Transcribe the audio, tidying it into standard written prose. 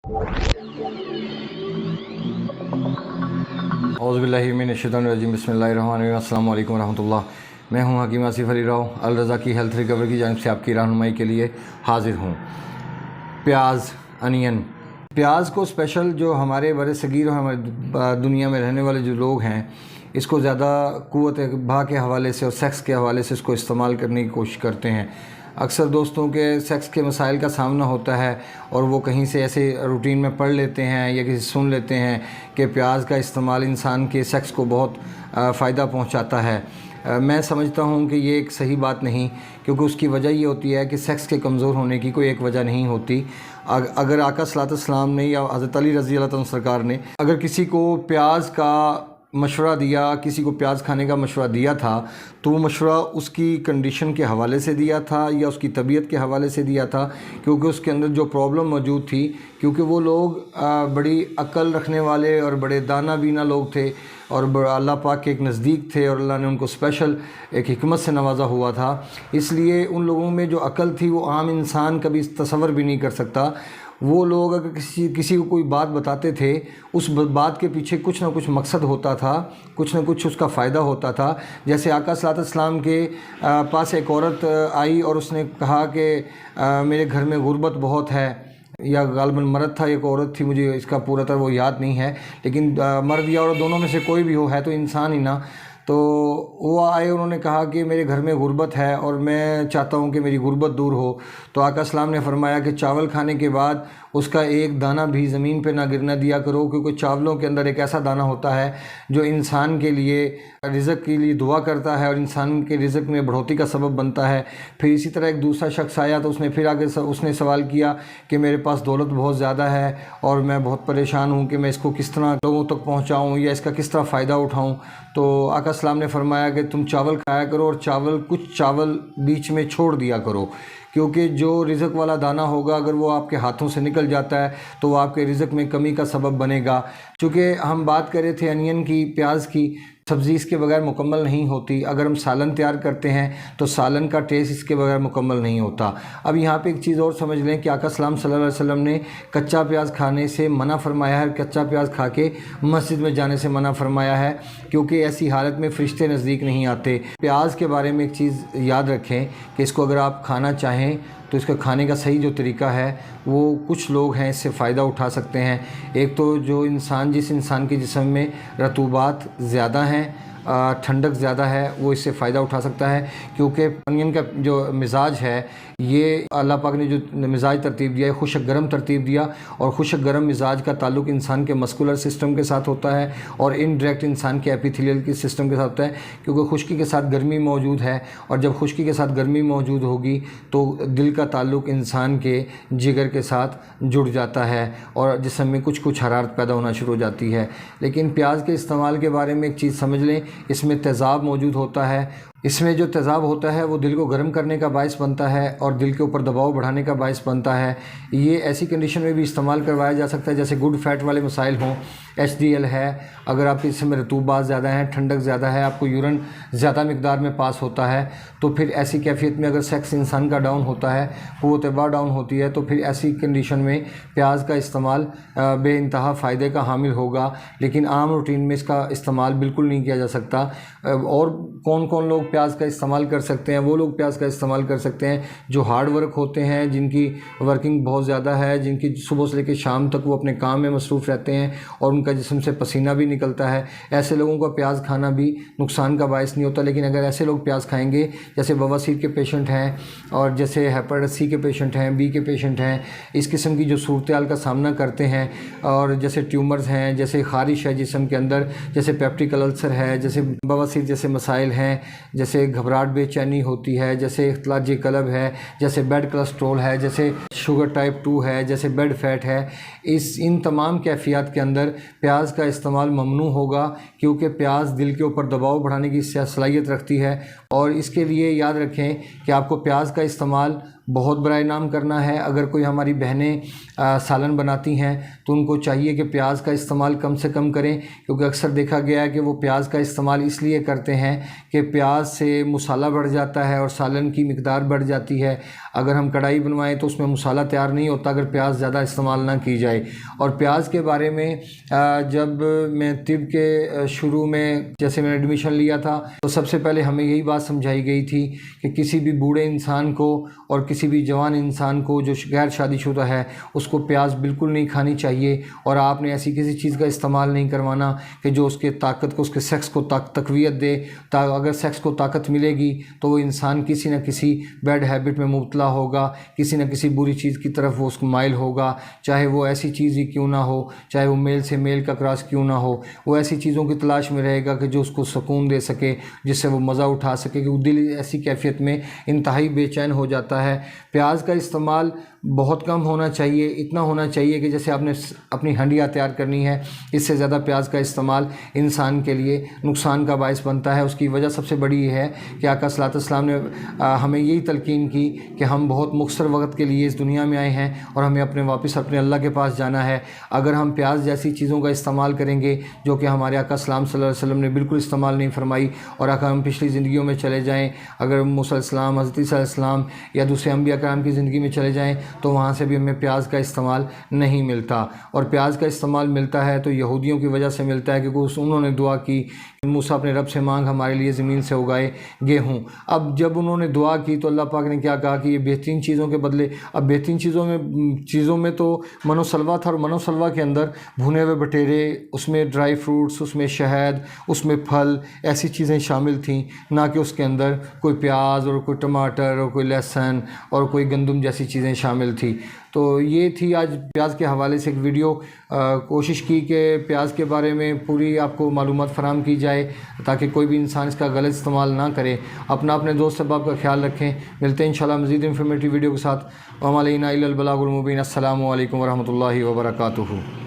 औज़ुबिल्लाहिमिनश्शैतानिर्रजीम बिस्मिल्लाहिर्रहमानिर्रहीम अस्सलामु अलैकुम रहमतुल्लाह। मैं हूं हकीम आसिफ अली राव अल रज़ा की हेल्थ रिकवरी की जानिब से आपकी रहनुमाई के लिए हाज़िर हूं। प्याज, अनियन, प्याज को स्पेशल जो हमारे बर सगीर और हमारे दुनिया में रहने वाले जो लोग हैं, इसको ज़्यादा क़ुव्वत भा के हवाले से और सेक्स के हवाले से इसको इस्तेमाल करने की कोशिश करते हैं। अक्सर दोस्तों के सेक्स के मसाइल का सामना होता है और वो कहीं से ऐसे रूटीन में पढ़ लेते हैं या किसी सुन लेते हैं कि प्याज का इस्तेमाल इंसान के सेक्स को बहुत फ़ायदा पहुंचाता है। मैं समझता हूं कि ये एक सही बात नहीं, क्योंकि उसकी वजह ये होती है कि सेक्स के कमज़ोर होने की कोई एक वजह नहीं होती। अगर आका सल्लल्लाहु अलैहि वसल्लम ने या हज़रत अली रज़ी अल्लाह तआला सरकार ने अगर किसी को प्याज का मशवरा दिया, किसी को प्याज खाने का मशवरा दिया था, तो वो मशवरा उसकी कंडीशन के हवाले से दिया था या उसकी तबीयत के हवाले से दिया था, क्योंकि उसके अंदर जो प्रॉब्लम मौजूद थी, क्योंकि वो लोग बड़ी अक्ल रखने वाले और बड़े दाना बीना लोग थे और अल्लाह पाक के एक नज़दीक थे और अल्लाह ने उनको स्पेशल एक हिकमत से नवाजा हुआ था। इसलिए उन लोगों में जो अक्ल थी वो आम इंसान कभी तसव्वुर भी नहीं कर सकता। वो लोग अगर किसी को कोई बात बताते थे, उस बात के पीछे कुछ ना कुछ मकसद होता था, कुछ ना कुछ उसका फ़ायदा होता था। जैसे आका सल्लल्लाहु अलैहि वसल्लम के पास एक औरत आई और उसने कहा कि मेरे घर में गुर्बत बहुत है, या गालबन मर्द था, एक औरत थी, मुझे इसका पूरा तरह वो याद नहीं है, लेकिन मर्द या औरत दोनों में से कोई भी हो, है तो इंसान ही ना। तो वो आए, उन्होंने कहा कि मेरे घर में गुर्बत है और मैं चाहता हूँ कि मेरी गुर्बत दूर हो। तो आका सलाम ने फरमाया कि चावल खाने के बाद उसका एक दाना भी ज़मीन पे ना गिरना दिया करो, क्योंकि चावलों के अंदर एक ऐसा दाना होता है जो इंसान के लिए रिज़्क़ के लिए दुआ करता है और इंसान के रिज़्क़ में बढ़ोतरी का सबब बनता है। फिर इसी तरह एक दूसरा शख्स आया तो उसने फिर आगे उसने सवाल किया कि मेरे पास दौलत बहुत ज़्यादा है और मैं बहुत परेशान हूँ कि मैं इसको किस तरह लोगों तक पहुँचाऊँ या इसका किस तरह फ़ायदा उठाऊँ। तो आका सलाम ने फरमाया कि तुम चावल खाया करो और कुछ चावल बीच में छोड़ दिया करो, क्योंकि जो रिज़्क़ वाला दाना होगा अगर वो आपके हाथों से निकल जाता है तो वो आपके रिज़्क़ में कमी का सबब बनेगा। चूँकि हम बात कर रहे थे अनियन की, प्याज की, सब्ज़ी इसके बगैर मुकम्मल नहीं होती। अगर हम सालन तैयार करते हैं तो सालन का टेस्ट इसके बगैर मुकम्मल नहीं होता। अब यहाँ पे एक चीज़ और समझ लें कि आका सल्लल्लाहु अलैहि वसल्लम ने कच्चा प्याज खाने से मना फरमाया है, कच्चा प्याज खा के मस्जिद में जाने से मना फरमाया है, क्योंकि ऐसी हालत में फ़रिश्ते नज़दीक नहीं आते। प्याज के बारे में एक चीज़ याद रखें कि इसको अगर आप खाना चाहें तो इसका खाने का सही जो तरीका है वो कुछ लोग हैं इससे फ़ायदा उठा सकते हैं। एक तो जिस इंसान के जिस्म में रतूबात ज़्यादा हैं, ठंडक ज़्यादा है, वो इससे फ़ायदा उठा सकता है, क्योंकि अनियन का जो मिजाज है, ये अल्लाह पाक ने जो मिजाज तरतीब दिया है, खुशक गर्म तरतीब दिया, और खुशक गर्म मिजाज का ताल्लुक़ इंसान के मस्कुलर सिस्टम के साथ होता है और इनडायरेक्ट इंसान के एपिथेलियल के सिस्टम के साथ होता है, क्योंकि खुश्की के साथ गर्मी मौजूद है, और जब खुश्की के साथ गर्मी मौजूद होगी तो दिल का ताल्लुक़ इंसान के जिगर के साथ जुड़ जाता है और जिस्म में कुछ हरारत पैदा होना शुरू हो जाती है। लेकिन प्याज के इस्तेमाल के बारे में एक चीज़ समझ लें, इसमें तेज़ाब मौजूद होता है। इसमें जो तेज़ाब होता है वो दिल को गर्म करने का बायस बनता है और दिल के ऊपर दबाव बढ़ाने का बायस बनता है। ये ऐसी कंडीशन में भी इस्तेमाल करवाया जा सकता है जैसे गुड फैट वाले मसाइल हों, HDL है, अगर आपके इसमें रतूबात ज़्यादा है, ठंडक ज़्यादा है, आपको यूरिन ज़्यादा मिकदार में पास होता है, तो फिर ऐसी कैफियत में अगर सेक्स इंसान का डाउन होता है, क़ुव्वत बा डाउन होती है, तो फिर ऐसी कंडीशन में प्याज का इस्तेमाल बेइंतहा फ़ायदे का हामिल होगा। लेकिन आम रूटीन में इसका इस्तेमाल बिल्कुल नहीं किया जा सकता। और कौन कौन लोग प्याज का इस्तेमाल कर सकते हैं? वो लोग प्याज का इस्तेमाल कर सकते हैं जो हार्ड वर्क होते हैं, जिनकी वर्किंग बहुत ज़्यादा है, जिनकी सुबह से लेकर शाम तक वो अपने काम में मसरूफ़ रहते हैं और उनका जिस्म से पसीना भी निकलता है। ऐसे लोगों का प्याज खाना भी नुकसान का बायस नहीं होता। लेकिन अगर ऐसे लोग प्याज खाएंगे, जैसे बवासीर के पेशेंट हैं और जैसे हेपेटाइटिस C के पेशेंट हैं, B के पेशेंट हैं, इस किस्म की जो सूरत हाल का सामना करते हैं, और जैसे ट्यूमर्स हैं, जैसे ख़ारिश है जिस्म के अंदर, जैसे पेप्टिक अल्सर है, जैसे बवासीर जैसे मसाइल हैं, जैसे घबराहट बेचैनी होती है, जैसे इख्तिलाज कलब है, जैसे बेड कोलेस्ट्रोल है, जैसे शुगर टाइप 2 है, जैसे बेड फैट है, इन तमाम कैफियत के अंदर प्याज का इस्तेमाल ममनू होगा, क्योंकि प्याज दिल के ऊपर दबाव बढ़ाने की सलाहियत रखती है। और इसके लिए याद रखें कि आपको प्याज का इस्तेमाल بہت برائے نام کرنا ہے۔ اگر کوئی ہماری بہنیں سالن بناتی ہیں تو ان کو چاہیے کہ پیاز کا استعمال کم سے کم کریں، کیونکہ اکثر دیکھا گیا ہے کہ وہ پیاز کا استعمال اس لیے کرتے ہیں کہ پیاز سے مسالہ بڑھ جاتا ہے اور سالن کی مقدار بڑھ جاتی ہے۔ اگر ہم کڑھائی بنوائیں تو اس میں مسالہ تیار نہیں ہوتا اگر پیاز زیادہ استعمال نہ کی جائے۔ اور پیاز کے بارے میں جب میں طب کے شروع میں جیسے میں نے ایڈمیشن لیا تھا تو سب سے پہلے ہمیں یہی بات سمجھائی گئی تھی کہ کسی بھی بوڑھے انسان کو اور کسی بھی جوان انسان کو جو غیر شادی شدہ ہے اس کو پیاز بالکل نہیں کھانی چاہیے، اور آپ نے ایسی کسی چیز کا استعمال نہیں کروانا کہ جو اس کے طاقت کو، اس کے سیکس کو تقویت دے۔ اگر سیکس کو طاقت ملے گی تو وہ انسان کسی نہ کسی بیڈ ہیبٹ میں مبتلا ہوگا، کسی نہ کسی بری چیز کی طرف وہ اس کو مائل ہوگا، چاہے وہ ایسی چیز ہی کیوں نہ ہو، چاہے وہ میل سے میل کا کراس کیوں نہ ہو، وہ ایسی چیزوں کی تلاش میں رہے گا کہ جو اس کو سکون دے سکے، جس سے وہ مزہ اٹھا سکے، کہ دل ایسی کیفیت میں انتہائی بے چین ہو جاتا ہے۔ پیاز کا استعمال بہت کم ہونا چاہیے، اتنا ہونا چاہیے کہ جیسے آپ نے اپنی ہنڈیاں تیار کرنی ہے، اس سے زیادہ پیاز کا استعمال انسان کے لیے نقصان کا باعث بنتا ہے۔ اس کی وجہ سب سے بڑی یہ ہے کہ آقا صلی اللہ علیہ وسلم نے ہمیں یہی تلقین کی کہ ہم بہت مختصر وقت کے لیے اس دنیا میں آئے ہیں اور ہمیں واپس اپنے اللہ کے پاس جانا ہے۔ اگر ہم پیاز جیسی چیزوں کا استعمال کریں گے جو کہ ہمارے آقا صلی اللہ علیہ وسلم نے بالکل استعمال نہیں فرمائی، اور اگر ہم پچھلی زندگیوں میں چلے جائیں، اگر موسیٰ علیہ السلام، حضرت عیسیٰ علیہ السلام یا دوسرے انبیاء کرام کی زندگی میں چلے جائیں تو وہاں سے بھی ہمیں پیاز کا استعمال نہیں ملتا۔ اور پیاز کا استعمال ملتا ہے تو یہودیوں کی وجہ سے ملتا ہے، کیونکہ انہوں نے دعا کی، موسیٰ اپنے رب سے مانگ ہمارے لیے زمین سے اگائے گیہوں۔ اب جب انہوں نے دعا کی تو اللہ پاک نے کیا کہا کہ یہ بہترین چیزوں کے بدلے، اب بہترین چیزوں میں تو منو سلوا تھا، اور منو سلوا کے اندر بھنے ہوئے بٹیرے، اس میں ڈرائی فروٹس، اس میں شہد، اس میں پھل، ایسی چیزیں شامل تھیں، نہ کہ اس کے اندر کوئی پیاز اور کوئی ٹماٹر اور کوئی لہسن اور کوئی گندم جیسی چیزیں شامل تھیں۔ تو یہ تھی آج پیاز کے حوالے سے ایک ویڈیو۔ کوشش کی کہ پیاز کے بارے میں پوری آپ کو معلومات فراہم کی جائے تاکہ کوئی بھی انسان اس کا غلط استعمال نہ کرے۔ اپنے دوست احباب کا خیال رکھیں۔ ملتے ہیں انشاءاللہ مزید انفارمیٹیو ویڈیو کے ساتھ۔ وما علینا الا البلاغ المبین۔ السلام علیکم ورحمۃ اللہ وبرکاتہ۔